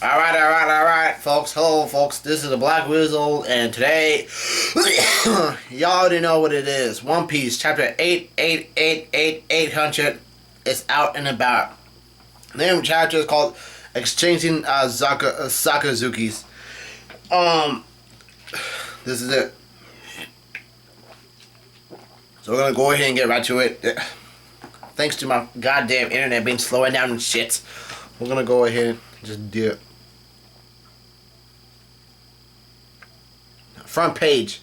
Alright, folks. Hello, folks. This is the Black Weasel, and today, y'all already know what it is. One Piece, chapter 800 is out and about. The name of the chapter is called Exchanging Sakazukis. This is it. So we're gonna go ahead and get right to it. Thanks to my goddamn internet being slowing down and shit, we're gonna go ahead and just do it. Front page.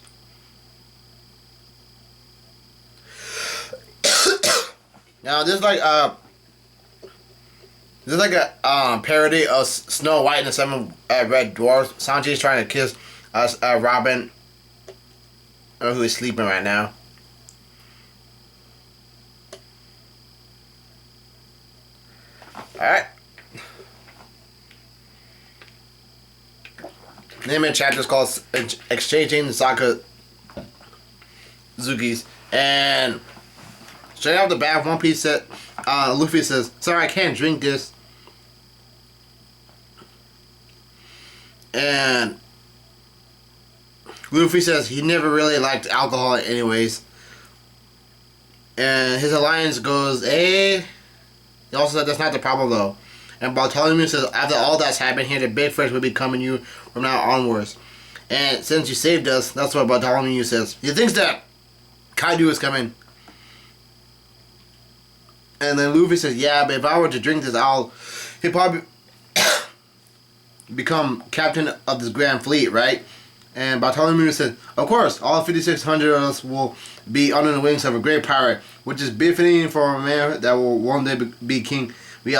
Now this is like a parody of Snow White and the Seven Red Dwarfs. Sanji's trying to kiss Robin, who is sleeping right now. Alright. Name of the chapter is called Exchanging Sakazukis. And straight off the bat, One Piece said, Luffy says, "Sorry, I can't drink this." And Luffy says he never really liked alcohol anyways. And his alliance goes, eh? He also said that's not the problem though. And Bartholomew says, after all that's happened here, the big fish will be coming you from now onwards. And since you saved us, that's what Bartholomew says. He thinks that Kaido is coming. And then Luffy says, yeah, but if I were to drink this, he'd probably become captain of this grand fleet, right? And Bartholomew said, of course, all 5,600 of us will be under the wings of a great pirate, which is befitting for a man that will one day be king. We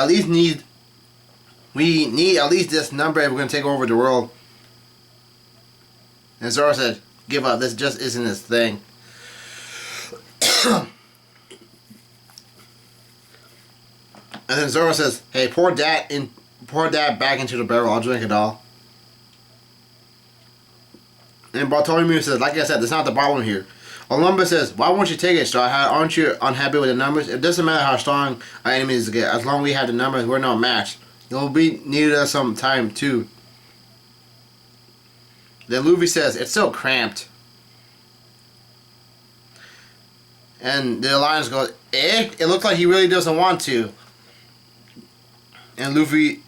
need at least this number if we're going to take over the world. And Zoro said, give up, this just isn't his thing. And then Zoro says, hey, pour that back into the barrel, I'll drink it all. And Bartholomew says, like I said, that's not the problem here. Olympus says, why won't you take it, Straw Hat? Aren't you unhappy with the numbers? It doesn't matter how strong our enemies get. As long as we have the numbers, we're no match. You'll be needed us some time, too. Then Luffy says, it's so cramped. And the alliance goes, eh? It looks like he really doesn't want to. And Luffy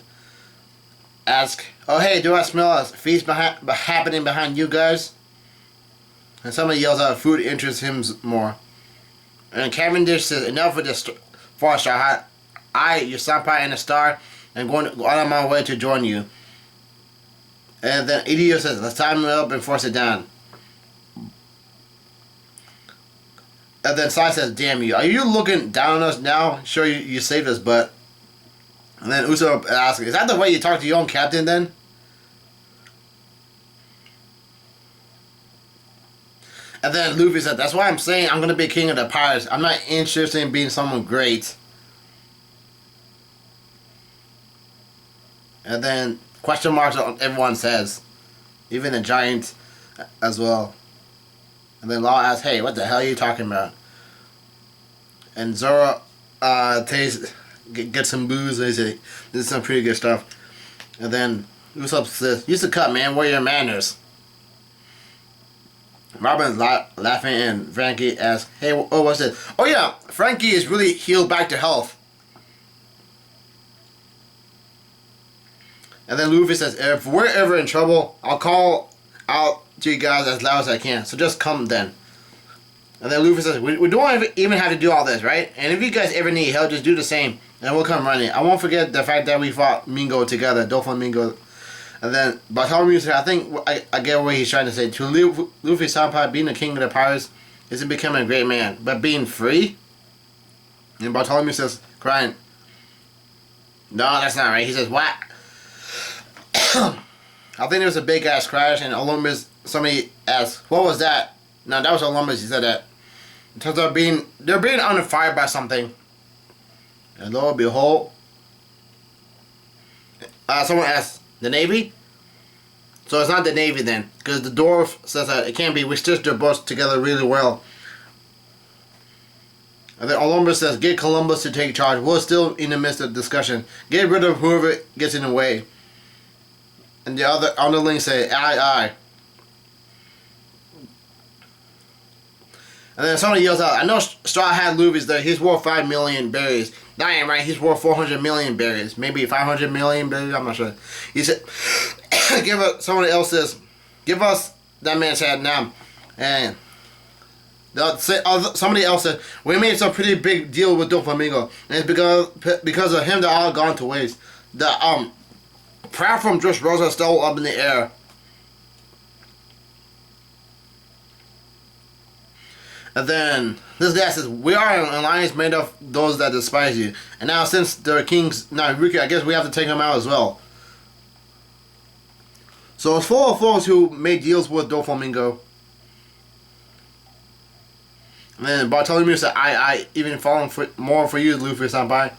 asks, oh hey, do I smell a feast happening behind you guys? And somebody yells out, food interests him more. And Cavendish says, enough with this for Straw Hat. I, your senpai and a star, am going on my way to join you. And then Idio says, let's time it up and force it down. And then Sai says, damn you, are you looking down on us now? Sure, you saved us, but... And then Usopp asks, is that the way you talk to your own captain then? And then Luffy said, that's why I'm saying I'm going to be king of the pirates. I'm not interested in being someone great. And then question marks everyone says. Even the giant as well. And then Law asks, hey, what the hell are you talking about? And Zoro get some booze and he said, this is some pretty good stuff. And then Usopp says, use the cup, man, what are your manners? Robin's laughing and Frankie asks, hey, oh, what's this? Oh yeah, Frankie is really healed back to health. And then Luffy says, if we're ever in trouble, I'll call out to you guys as loud as I can, so just come then. And then Luffy says, we don't even have to do all this, right? And if you guys ever need help, just do the same, and we'll come running. I won't forget the fact that we fought Mingo together, Dolphin and Mingo. And then Bartholomew said, I think I get what he's trying to say. To Luffy Senpai, being the king of the pirates isn't becoming a great man, but being free? And Bartholomew says, crying, no, that's not right. He says, what? I think there was a big ass crash, and Olympus, somebody asked, what was that? No, that was Olympus, he said that. It turns out they're being under fire by something. And lo and behold, someone asked, the Navy? So it's not the Navy then, because the dwarf says that it can't be. We stitched their boats together really well. And then Olympus says, get Columbus to take charge. We're still in the midst of discussion. Get rid of whoever gets in the way. And the other underlings say, aye, aye. And then somebody yells out, I know Straw Hat Luffy's there. He's worth 5 million berries. That ain't right. He's worth 400 million berries. Maybe 500 million berries. I'm not sure. He said, somebody else says, give us that man's head now. And somebody else said, we made some pretty big deal with Doflamingo. And it's because of him they're all gone to waste. The platform Dressrosa is still up in the air. And then this guy says, we are an alliance made of those that despise you. And now since the king's not Riki, I guess we have to take him out as well. So it's full of folks who made deals with Doflamingo. And then Bartholomew said, I even falling for more for you, Luffy-senpai.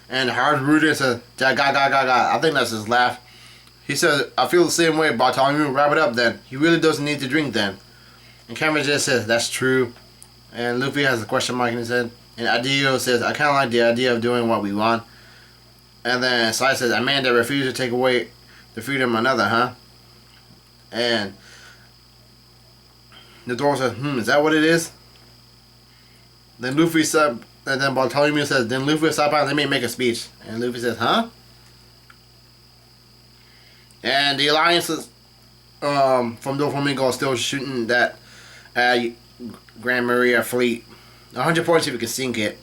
And Hard Rooted said, ga ga ga ga. I think that's his laugh. He said, I feel the same way, Bartholomew. Wrap it up then. He really doesn't need to drink then. And Cameron just says, that's true. And Luffy has a question mark in his head. And Adio says, I kind of like the idea of doing what we want. And then Sai says, a man that refuses to take away the freedom of another, huh? And the dwarf says, is that what it is? Then Luffy said, and then Bartholomew says, then Luffy stop out, let me make a speech. And Luffy says, huh? And the alliances from Doflamingo are still shooting that Grand Maria fleet. 100 points if you can sink it.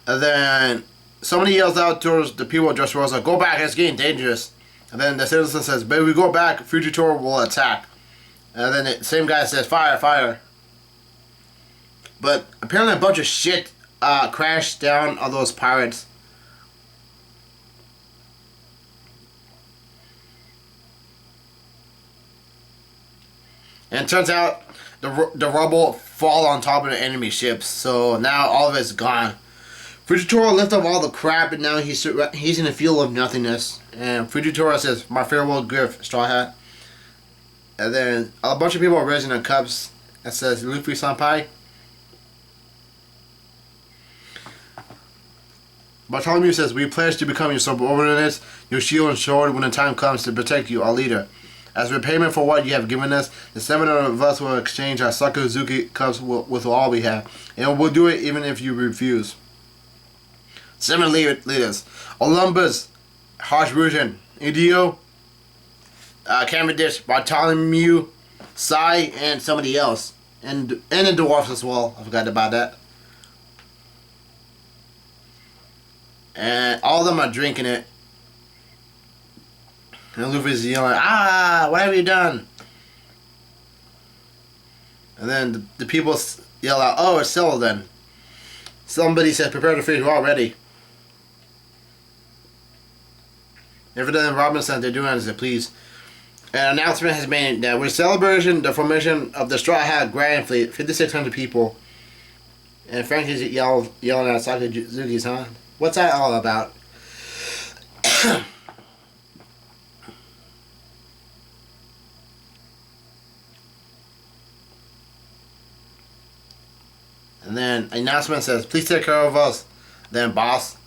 And then somebody yells out towards the people of Dressrosa, go back, it's getting dangerous. And then the citizen says, but if we go back, Fujitora will attack. And then the same guy says, fire, fire. But apparently a bunch of shit crashed down on those pirates. And it turns out the rubble fall on top of the enemy ships. So now all of it's gone. Fujitora lifted up all the crap and now he's in a field of nothingness. And Fujitora says, my farewell gift, Straw Hat. And then a bunch of people are raising their cups. It says, Luffy-senpai. Bartholomew says, we pledge to become your subordinates, your shield and sword when the time comes to protect you, our leader. As repayment for what you have given us, the 7 of us will exchange our Sakuzuki cups with all we have. And we'll do it even if you refuse. 7 leaders. Olympus, Harsh Rujin, Idio, Cavendish, Bartholomew, Sai, and somebody else. And the dwarfs as well. I forgot about that. And all of them are drinking it. And Luffy's yelling, what have you done? And then the people yell out, oh, it's settled then. Somebody said, prepare the feast, we're all ready. Evidently Robinson, they're doing as they please. An announcement has been made that we're celebrating the formation of the Straw Hat Grand Fleet, 5,600 people. And Frankie's yelling at Sakuzuki's, huh? What's that all about? And then an announcement says, please take care of us. Then boss.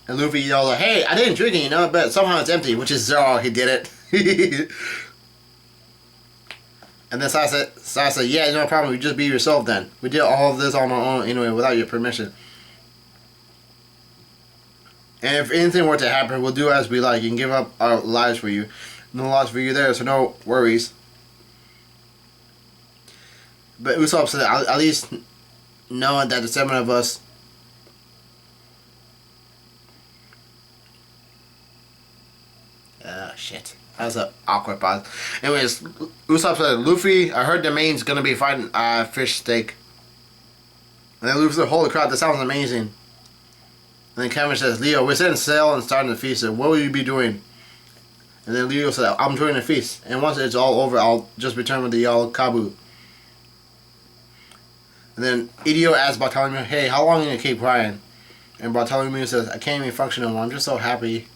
And Luffy yells, hey, I didn't drink it, but somehow it's empty, which is Zoro, he did it. And then Sai said, yeah, no problem, you just be yourself then. We did all of this on our own anyway, without your permission. And if anything were to happen, we'll do as we like and give up our lives for you. No loss for you there, so no worries. But Usopp said, at least knowing that the 7 of us shit. That was an awkward pause. Anyways, Usopp said, Luffy, I heard the main's gonna be fighting fish steak. And then Luffy said, holy crap, that sounds amazing. And then Kevin says, Leo, we're setting sail and starting the feast. So what will you be doing? And then Leo said, I'm doing the feast. And once it's all over, I'll just return with the Yao Kabu. And then Idio asks Bartholomew, hey, how long are you gonna keep crying? And Bartholomew says, I can't even function anymore. I'm just so happy.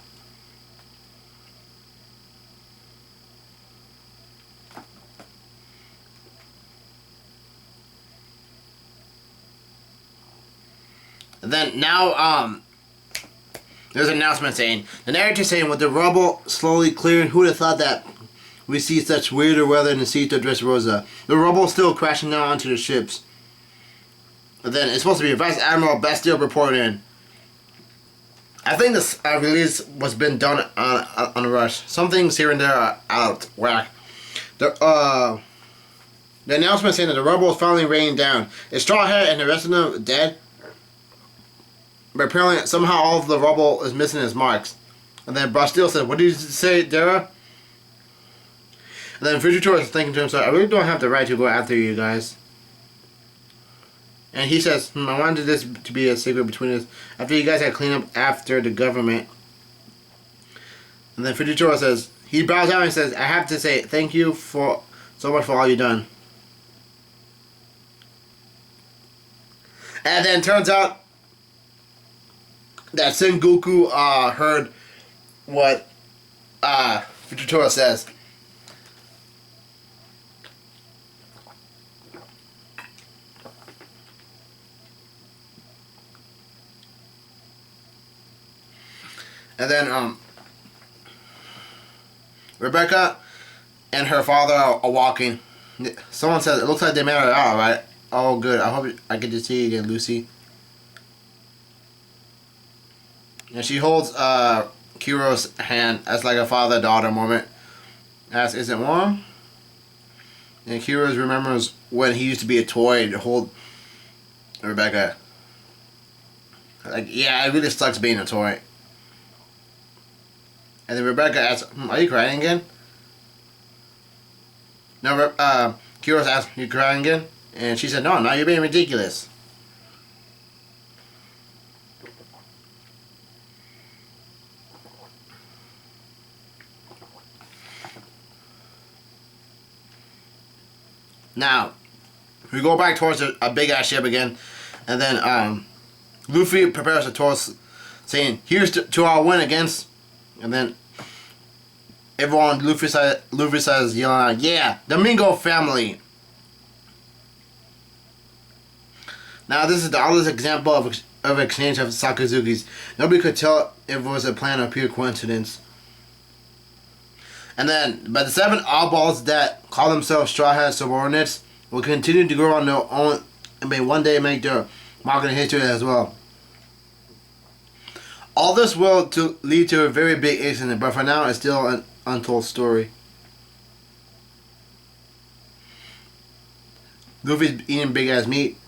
And then now, there's an announcement saying, the narrator saying, with the rubble slowly clearing, who would have thought that we see such weirder weather in the sea to Dressrosa? The rubble still crashing down onto the ships. And then it's supposed to be Vice Admiral Bastille reporting. I think this release was been done on a rush. Some things here and there are out of whack. The announcement saying that the rubble is finally raining down. Is Strawhead and the rest of them dead? But apparently somehow all of the rubble is missing its marks. And then Bastille said, what did you say, Dara? And then Fugitor is thinking to himself, I really don't have the right to go after you guys. And he says, I wanted this to be a secret between us after you guys had cleaned up after the government. And then Fugitora says, he bows down and says, I have to say thank you for so much for all you've done. And then turns out that Sengoku heard what Fugitora says. And then Rebecca and her father are walking. Someone says, it looks like they made it out, right? Oh, good. I hope I get to see you again, Lucy. And she holds Kiro's hand as like a father-daughter moment. Asks, is it warm? And Kiro remembers when he used to be a toy to hold Rebecca. Like, yeah, it really sucks being a toy. And then Rebecca asks, are you crying again? No, Kiro asks, you crying again? And she said, no, now you're being ridiculous. Now, we go back towards a big-ass ship again. And then Luffy prepares a toast saying, here's to our win against... And then everyone, Luffy says, yelling out, yeah, the Mingo family. Now this is the oldest example of exchange of Sakazukis. Nobody could tell if it was a plan or pure coincidence. And then, but the 7 oddballs that call themselves Straw Hat subordinates will continue to grow on their own and may one day make their mark in history as well. All this will lead to a very big incident, but for now it's still an untold story. Luffy's eating big ass meat.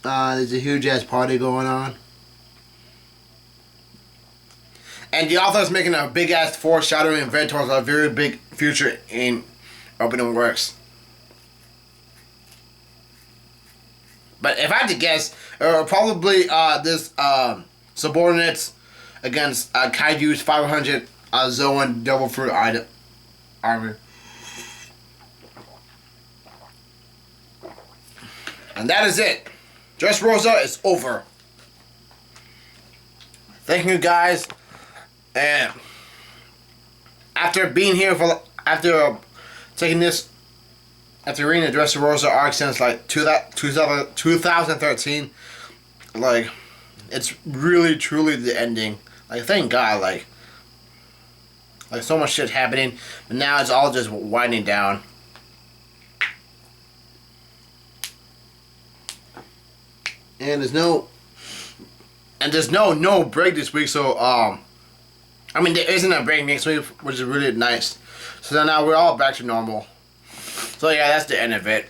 There's a huge ass party going on. And the author is making a big ass foreshadowing event towards a very big future in opening works. But if I had to guess, probably this subordinates against Kaiju's 500 Zoan Double Fruit armor. And that is it. Dressrosa is over. Thank you guys. And after being here after taking this, after reading the Dressrosa arc since like 2013, like it's really truly the ending. Like thank God, like so much shit happening, but now it's all just winding down. And there's no break this week, so I mean there isn't a break next week, which is really nice. So now we're all back to normal. So yeah, that's the end of it.